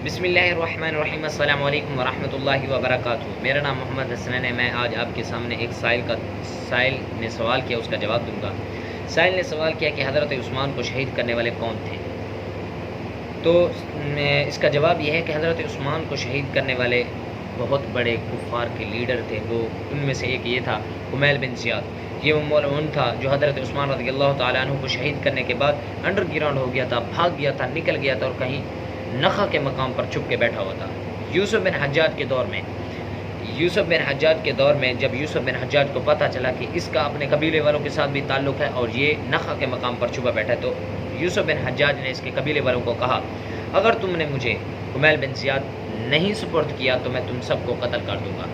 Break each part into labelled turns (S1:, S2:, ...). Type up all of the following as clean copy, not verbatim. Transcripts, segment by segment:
S1: بسم اللہ الرحمن الرحیم۔ السلام علیکم ورحمۃ اللہ وبرکاتہ۔ میرا نام محمد حسنین ہے۔ میں آج آپ کے سامنے ایک سائل نے سوال کیا، اس کا جواب دوں گا۔ سائل نے سوال کیا کہ حضرت عثمان کو شہید کرنے والے کون تھے؟ تو اس کا جواب یہ ہے کہ حضرت عثمان کو شہید کرنے والے بہت بڑے کفار کے لیڈر تھے۔ وہ ان میں سے ایک یہ تھا حمیل بن زیاد۔ یہ وہ مولعون تھا جو حضرت عثمان رضی اللہ تعالیٰ عنہ کو شہید کرنے کے بعد انڈر گراؤنڈ ہو گیا تھا، بھاگ گیا تھا، نکل گیا تھا اور کہیں نخا کے مقام پر چھپ کے بیٹھا ہوا تھا۔ یوسف بن حجاج کے دور میں جب یوسف بن حجاج کو پتہ چلا کہ اس کا اپنے قبیلے والوں کے ساتھ بھی تعلق ہے اور یہ نخا کے مقام پر چھپا بیٹھا ہے، تو یوسف بن حجاج نے اس کے قبیلے والوں کو کہا، اگر تم نے مجھے حمیل بن زیاد نہیں سپرد کیا تو میں تم سب کو قتل کر دوں گا۔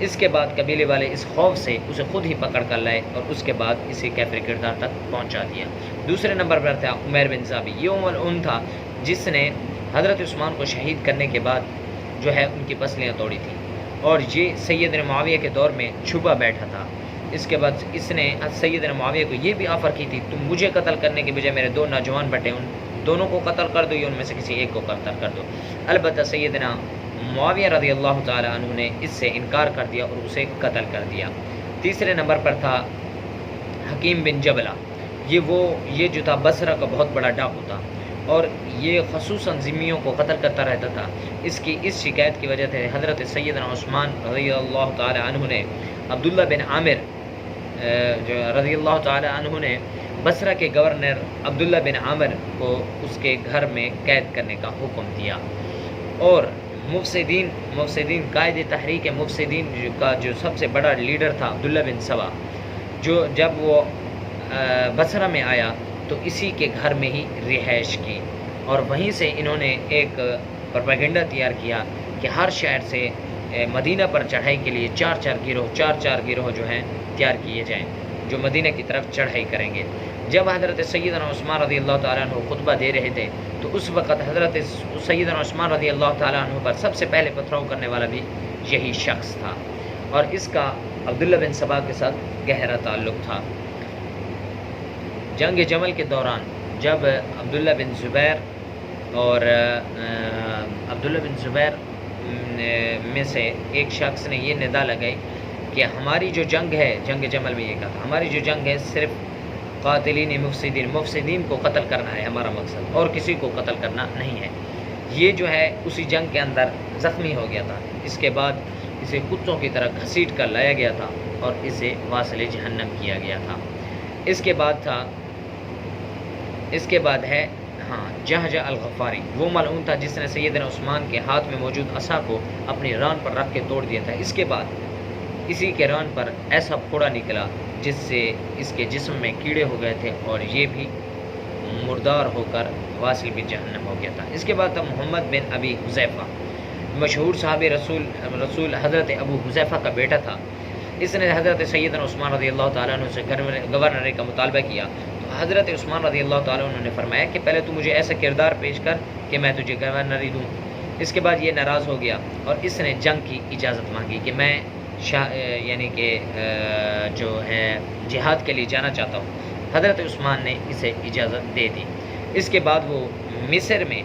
S1: اس کے بعد قبیلے والے اس خوف سے اسے خود ہی پکڑ کر لائے اور اس کے بعد اسے کافر کردار تک پہنچا دیا۔ دوسرے نمبر پر تھا عمیر بن ثابت۔ یہ ملعون تھا جس نے حضرت عثمان کو شہید کرنے کے بعد جو ہے ان کی پسلیاں توڑی تھیں، اور یہ سیدنا معاویہ کے دور میں چھپا بیٹھا تھا۔ اس کے بعد اس نے سیدنا معاویہ کو یہ بھی آفر کی تھی، تم مجھے قتل کرنے کے بجائے میرے دو نوجوان بیٹے ان دونوں کو قتل کر دو یا ان میں سے کسی ایک کو قتل کر دو۔ البتہ سیدنا معاویہ رضی اللہ تعالی عنہ نے اس سے انکار کر دیا اور اسے قتل کر دیا۔ تیسرے نمبر پر تھا حکیم بن جبلہ۔ یہ جو تھا بصرہ کا بہت بڑا ڈاکو تھا اور یہ خصوصاً ذمیوں کو قتل کرتا رہتا تھا۔ اس شکایت کی وجہ سے حضرت سیدنا عثمان رضی اللہ تعالی عنہ نے عبداللہ بن عامر رضی اللہ تعالی عنہ نے بصرہ کے گورنر عبداللہ بن عامر کو اس کے گھر میں قید کرنے کا حکم دیا، اور مفسدین قائد تحریک مفسدین کا جو سب سے بڑا لیڈر تھا عبداللہ بن سبا، جو جب وہ بصرہ میں آیا تو اسی کے گھر میں ہی رہائش کی، اور وہیں سے انہوں نے ایک پروپیگنڈا تیار کیا کہ ہر شہر سے مدینہ پر چڑھائی کے لیے چار چار گروہ جو ہیں تیار کیے جائیں جو مدینہ کی طرف چڑھائی کریں گے۔ جب حضرت سیدنا عثمان رضی اللہ تعالیٰ عنہ خطبہ دے رہے تھے تو اس وقت حضرت سیدنا عثمان رضی اللہ تعالیٰ عنہ پر سب سے پہلے پتھراؤ کرنے والا بھی یہی شخص تھا، اور اس کا عبداللہ بن سبا کے ساتھ گہرا تعلق تھا۔ جنگ جمل کے دوران جب عبداللہ بن زبیر میں سے ایک شخص نے یہ ندا لگائی کہ ہماری جو جنگ ہے، جنگ جمل میں یہ کہا تھا، ہماری جو جنگ ہے صرف قاتلین مفسدین کو قتل کرنا ہے ہمارا مقصد، اور کسی کو قتل کرنا نہیں ہے۔ یہ جو ہے اسی جنگ کے اندر زخمی ہو گیا تھا۔ اس کے بعد اسے کتوں کی طرح گھسیٹ کر لایا گیا تھا اور اسے واصل جہنم کیا گیا تھا۔ اس کے بعد ہے جہجہ الغفاری۔ وہ ملعون تھا جس نے سیدنا عثمان کے ہاتھ میں موجود عصا کو اپنی ران پر رکھ کے توڑ دیا تھا۔ اس کے بعد اسی کے ران پر ایسا پھوڑا نکلا جس سے اس کے جسم میں کیڑے ہو گئے تھے اور یہ بھی مردار ہو کر واصل بھی جہنم ہو گیا تھا۔ اس کے بعد تھا محمد بن ابی حذیفہ، مشہور صحابی رسول حضرت ابو حذیفہ کا بیٹا تھا۔ اس نے حضرت سیدنا عثمان رضی اللہ تعالیٰ عنہ سے گورنر کا مطالبہ کیا تو حضرت عثمان رضی اللہ تعالیٰ عنہ نے فرمایا کہ پہلے تو مجھے ایسا کردار پیش کر کہ میں تجھے گورنری دوں۔ اس کے بعد یہ ناراض ہو گیا اور اس نے جنگ کی اجازت مانگی کہ میں جو ہے جہاد کے لیے جانا چاہتا ہوں۔ حضرت عثمان نے اسے اجازت دے دی۔ اس کے بعد وہ مصر میں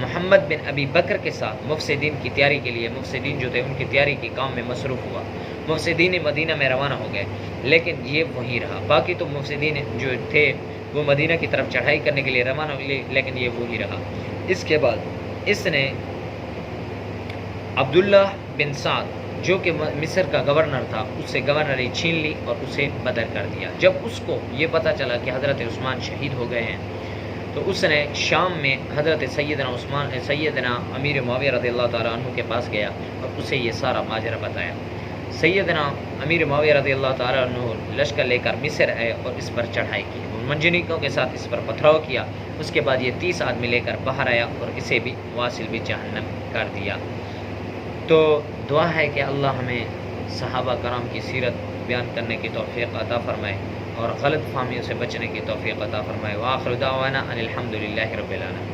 S1: محمد بن ابی بکر کے ساتھ مفسدین کی تیاری کے لیے، مفسدین جو تھے ان کی تیاری کے کام میں مصروف ہوا۔ مفسدین مدینہ میں روانہ ہو گئے لیکن یہ وہیں رہا۔ باقی تو مفسدین جو تھے وہ مدینہ کی طرف چڑھائی کرنے کے لیے روانہ ہوئے لیکن یہ وہی رہا۔ اس کے بعد اس نے عبداللہ بن سعد جو کہ مصر کا گورنر تھا اس سے گورنری چھین لی اور اسے بدر کر دیا۔ جب اس کو یہ پتہ چلا کہ حضرت عثمان شہید ہو گئے ہیں تو اس نے شام میں حضرت سیدنا امیر معاویہ رضی اللہ تعالیٰ عنہ کے پاس گیا اور اسے یہ سارا ماجرا بتایا۔ سیدنا امیر معاویہ رضی اللہ تعالیٰ عنہ لشکر لے کر مصر آئے اور اس پر چڑھائی کی، منجنیقوں کے ساتھ اس پر پتھراؤ کیا۔ اس کے بعد یہ 30 آدمی لے کر باہر آیا اور اسے بھی واصل بھی جہنم کر دیا۔ تو دعا ہے کہ اللہ ہمیں صحابہ کرام کی سیرت بیان کرنے کی توفیق عطا فرمائے اور غلط فہمیوں سے بچنے کی توفیق عطا فرمائے۔ وآخر دعوانا ان الحمد للہ رب العالمین۔